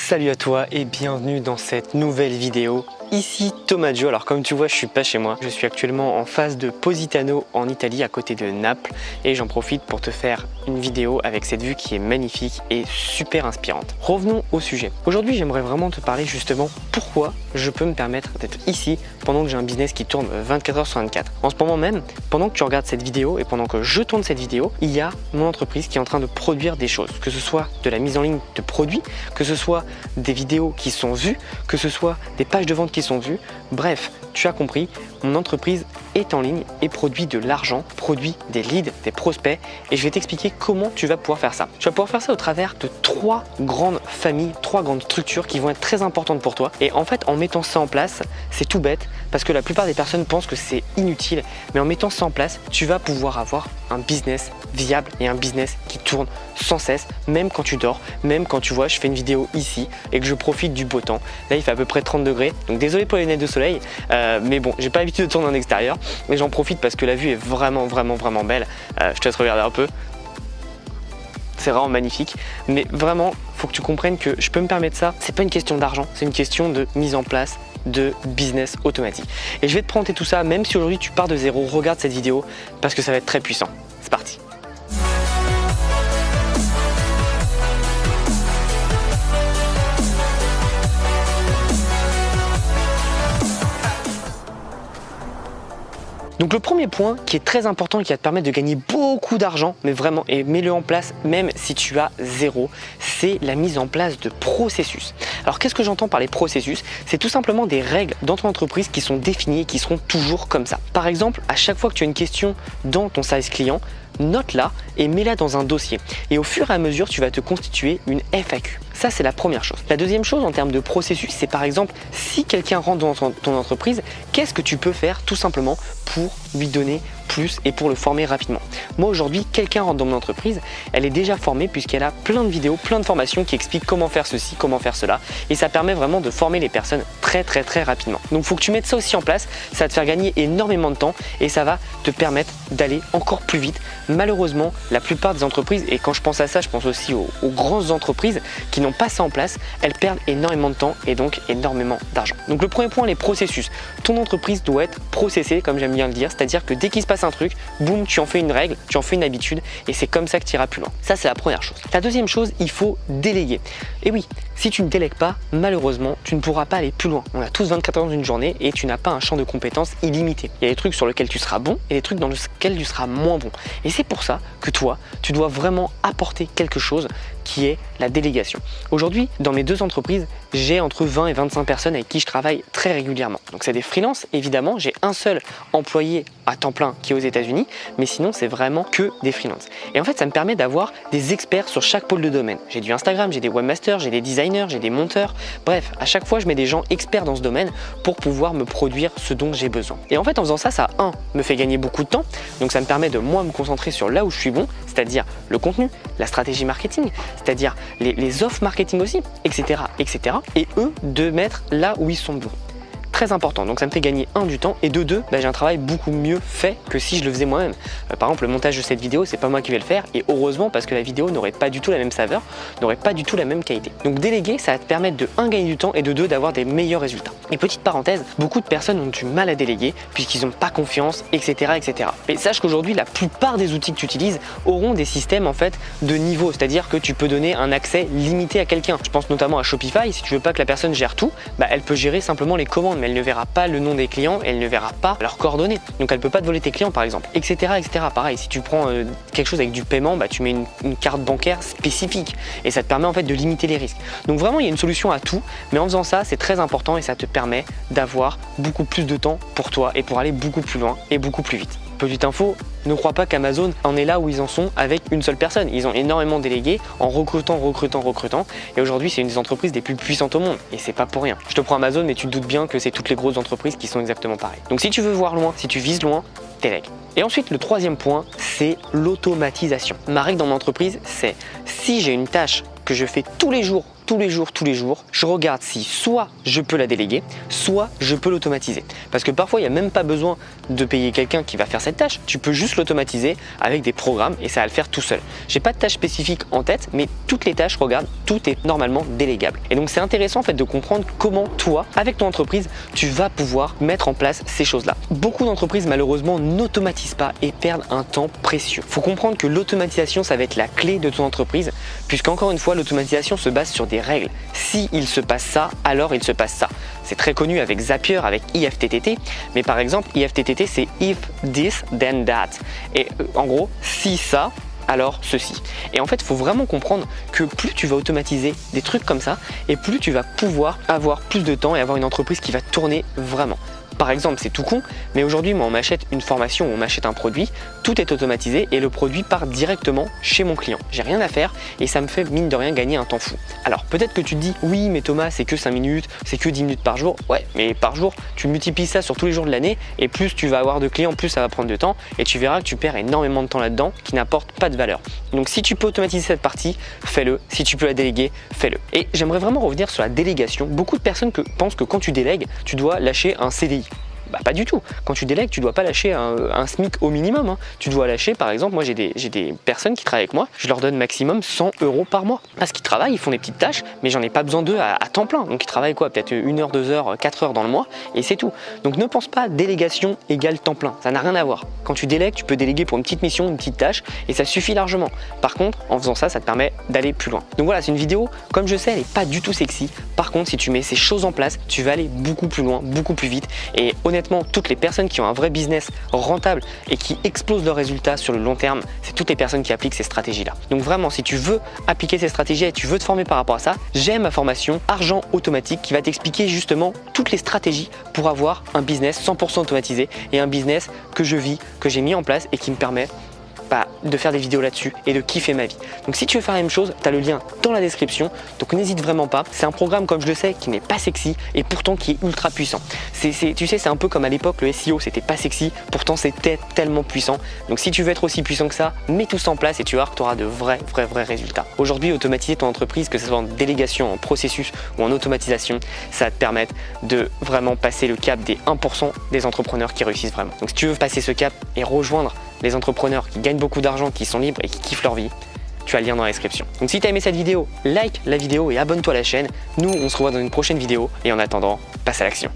Salut à toi et bienvenue dans cette nouvelle vidéo. Ici Thomas Gio. Alors comme tu vois, je suis pas chez moi. Je suis actuellement en face de Positano en Italie, à côté de Naples, et j'en profite pour te faire une vidéo avec cette vue qui est magnifique et super inspirante. Revenons au sujet. Aujourd'hui, j'aimerais vraiment te parler justement pourquoi je peux me permettre d'être ici pendant que j'ai un business qui tourne 24 h sur 24. En ce moment même, pendant que tu regardes cette vidéo et pendant que je tourne cette vidéo, il y a mon entreprise qui est en train de produire des choses, que ce soit de la mise en ligne de produits, que ce soit des vidéos qui sont vues, que ce soit des pages de vente qui sont vues. Bref, tu as compris, mon entreprise est en ligne et produit de l'argent, produit des leads, des prospects, et je vais t'expliquer comment tu vas pouvoir faire ça. Tu vas pouvoir faire ça au travers de 3 grandes familles, 3 grandes structures qui vont être très importantes pour toi. Et en fait, en mettant ça en place, c'est tout bête parce que la plupart des personnes pensent que c'est inutile, mais en mettant ça en place, tu vas pouvoir avoir un business viable et un business qui tourne sans cesse, même quand tu dors, même quand tu vois, je fais une vidéo ici et que je profite du beau temps. Là, il fait à peu près 30 degrés, donc désolé pour les lunettes de soleil, mais bon, j'ai pas l'habitude de tourner en extérieur, mais j'en profite parce que la vue est vraiment belle. Je te laisse regarder un peu. C'est vraiment magnifique, mais vraiment, faut que tu comprennes que je peux me permettre ça. C'est pas une question d'argent, c'est une question de mise en place de business automatique. Et je vais te présenter tout ça, même si aujourd'hui tu pars de zéro, regarde cette vidéo parce que ça va être très puissant. C'est parti. Donc le premier point qui est très important et qui va te permettre de gagner beaucoup d'argent, mais vraiment, et mets-le en place même si tu as zéro, c'est la mise en place de processus. Alors qu'est-ce que j'entends par les processus? C'est tout simplement des règles dans ton entreprise qui sont définies et qui seront toujours comme ça. Par exemple, à chaque fois que tu as une question dans ton service client, note-la et mets-la dans un dossier. Et au fur et à mesure, tu vas te constituer une FAQ. Ça, c'est la première chose. La deuxième chose en termes de processus, c'est par exemple, si quelqu'un rentre dans ton entreprise, qu'est-ce que tu peux faire tout simplement pour lui donner plus et pour le former rapidement. Moi aujourd'hui, quelqu'un rentre dans mon entreprise, elle est déjà formée puisqu'elle a plein de vidéos, plein de formations qui expliquent comment faire ceci, comment faire cela, et ça permet vraiment de former les personnes très rapidement. Donc il faut que tu mettes ça aussi en place, ça va te faire gagner énormément de temps et ça va te permettre d'aller encore plus vite. Malheureusement, la plupart des entreprises, et quand je pense à ça, je pense aussi aux grandes entreprises qui n'ont pas ça en place, elles perdent énormément de temps et donc énormément d'argent. Donc le premier point, les processus. Ton entreprise doit être processée, comme j'aime bien le dire, c'est-à-dire que dès qu'il se passe un truc, boum, tu en fais une règle, tu en fais une habitude et c'est comme ça que tu iras plus loin. Ça, c'est la première chose. La deuxième chose, il faut déléguer. Et oui, si tu ne délègues pas, malheureusement, tu ne pourras pas aller plus loin. On a tous 24 heures dans une journée et tu n'as pas un champ de compétences illimité. Il y a des trucs sur lesquels tu seras bon et des trucs dans lesquels tu seras moins bon. Et c'est pour ça que toi, tu dois vraiment apporter quelque chose qui est la délégation. Aujourd'hui, dans mes 2 entreprises, j'ai entre 20 et 25 personnes avec qui je travaille très régulièrement. Donc c'est des freelances, évidemment. J'ai un seul employé à temps plein qui est aux États-Unis, mais sinon c'est vraiment que des freelances. Et en fait, ça me permet d'avoir des experts sur chaque pôle de domaine. J'ai du Instagram, j'ai des webmasters, j'ai des designers, j'ai des monteurs. Bref, à chaque fois, je mets des gens experts dans ce domaine pour pouvoir me produire ce dont j'ai besoin. Et en fait, en faisant ça, ça me fait gagner beaucoup de temps. Donc ça me permet de moi me concentrer sur là où je suis bon, c'est-à-dire le contenu, la stratégie marketing, c'est-à-dire les offres marketing aussi, etc. Et eux de mettre là où ils sont bons. Très important, donc ça me fait gagner du temps et de 2, j'ai un travail beaucoup mieux fait que si je le faisais moi-même. Par exemple, le montage de cette vidéo, c'est pas moi qui vais le faire et heureusement parce que la vidéo n'aurait pas du tout la même saveur, n'aurait pas du tout la même qualité. Donc déléguer, ça va te permettre de gagner du temps et de 2, d'avoir des meilleurs résultats. Et petite parenthèse, beaucoup de personnes ont du mal à déléguer puisqu'ils n'ont pas confiance, etc. Mais sache qu'aujourd'hui, la plupart des outils que tu utilises auront des systèmes en fait de niveau, c'est-à-dire que tu peux donner un accès limité à quelqu'un. Je pense notamment à Shopify, si tu veux pas que la personne gère tout, elle peut gérer simplement les commandes, mais elle ne verra pas le nom des clients, elle ne verra pas leurs coordonnées. Donc elle peut pas te voler tes clients par exemple, etc. Pareil, si tu prends quelque chose avec du paiement, tu mets une carte bancaire spécifique et ça te permet en fait de limiter les risques. Donc vraiment, il y a une solution à tout, mais en faisant ça, c'est très important et ça te permet d'avoir beaucoup plus de temps pour toi et pour aller beaucoup plus loin et beaucoup plus vite. Petite info, ne crois pas qu'Amazon en est là où ils en sont avec une seule personne. Ils ont énormément délégué en recrutant. Et aujourd'hui, c'est une des entreprises les plus puissantes au monde. Et c'est pas pour rien. Je te prends Amazon, mais tu te doutes bien que c'est toutes les grosses entreprises qui sont exactement pareilles. Donc si tu veux voir loin, si tu vises loin, délègue. Et ensuite, le troisième point, c'est l'automatisation. Ma règle dans mon entreprise, c'est si j'ai une tâche que je fais tous les jours tous les jours, je regarde si soit je peux la déléguer, soit je peux l'automatiser. Parce que parfois, il n'y a même pas besoin de payer quelqu'un qui va faire cette tâche. Tu peux juste l'automatiser avec des programmes et ça va le faire tout seul. J'ai pas de tâche spécifique en tête, mais toutes les tâches, regarde, tout est normalement délégable. Et donc, c'est intéressant en fait de comprendre comment toi, avec ton entreprise, tu vas pouvoir mettre en place ces choses-là. Beaucoup d'entreprises, malheureusement, n'automatisent pas et perdent un temps précieux. Il faut comprendre que l'automatisation, ça va être la clé de ton entreprise, puisqu'encore une fois, l'automatisation se base sur des règles. Si il se passe ça, alors il se passe ça. C'est très connu avec Zapier, avec IFTTT, mais par exemple, IFTTT, c'est if this, then that. Et en gros, si ça, alors ceci. Et en fait, il faut vraiment comprendre que plus tu vas automatiser des trucs comme ça, et plus tu vas pouvoir avoir plus de temps et avoir une entreprise qui va tourner vraiment. Par exemple, c'est tout con, mais aujourd'hui, moi, on m'achète une formation ou on m'achète un produit, tout est automatisé et le produit part directement chez mon client. J'ai rien à faire et ça me fait, mine de rien, gagner un temps fou. Alors, peut-être que tu te dis, oui, mais Thomas, c'est que 5 minutes, c'est que 10 minutes par jour. Ouais, mais par jour, tu multiplies ça sur tous les jours de l'année et plus tu vas avoir de clients, plus ça va prendre de temps et tu verras que tu perds énormément de temps là-dedans qui n'apporte pas de valeur. Donc, si tu peux automatiser cette partie, fais-le. Si tu peux la déléguer, fais-le. Et j'aimerais vraiment revenir sur la délégation. Beaucoup de personnes pensent que quand tu délègues, tu dois lâcher un CDI. Bah, pas du tout. Quand tu délègues, tu dois pas lâcher un SMIC au minimum. Tu dois lâcher, par exemple, moi j'ai des personnes qui travaillent avec moi, je leur donne maximum 100 € par mois. Parce qu'ils travaillent, ils font des petites tâches, mais j'en ai pas besoin d'eux à temps plein. Donc ils travaillent quoi, peut-être 1 heure, 2 heures, 4 heures dans le mois, et c'est tout. Donc ne pense pas délégation égale temps plein, ça n'a rien à voir. Quand tu délègues, tu peux déléguer pour une petite mission, une petite tâche, et ça suffit largement. Par contre, en faisant ça, ça te permet d'aller plus loin. Donc voilà, c'est une vidéo, comme je sais, elle n'est pas du tout sexy. Par contre, si tu mets ces choses en place, tu vas aller beaucoup plus loin, beaucoup plus vite. Et honnêtement, toutes les personnes qui ont un vrai business rentable et qui explosent leurs résultats sur le long terme, c'est toutes les personnes qui appliquent ces stratégies-là. Donc vraiment, si tu veux appliquer ces stratégies et tu veux te former par rapport à ça, j'ai ma formation Argent Automatique qui va t'expliquer justement toutes les stratégies pour avoir un business 100% automatisé et un business que je vis, que j'ai mis en place et qui me permet de faire des vidéos là-dessus et de kiffer ma vie. Donc si tu veux faire la même chose, tu as le lien dans la description, donc n'hésite vraiment pas. C'est un programme, comme je le sais, qui n'est pas sexy et pourtant qui est ultra puissant. Tu sais, c'est un peu comme à l'époque le SEO, c'était pas sexy, pourtant c'était tellement puissant. Donc si tu veux être aussi puissant que ça, mets tout ça en place et tu vas voir que tu auras de vrais résultats. Aujourd'hui, automatiser ton entreprise, que ce soit en délégation, en processus ou en automatisation, ça va te permettre de vraiment passer le cap des 1% des entrepreneurs qui réussissent vraiment. Donc si tu veux passer ce cap et rejoindre les entrepreneurs qui gagnent beaucoup d'argent, qui sont libres et qui kiffent leur vie, tu as le lien dans la description. Donc si tu as aimé cette vidéo, like la vidéo et abonne-toi à la chaîne. Nous, on se revoit dans une prochaine vidéo et en attendant, passe à l'action.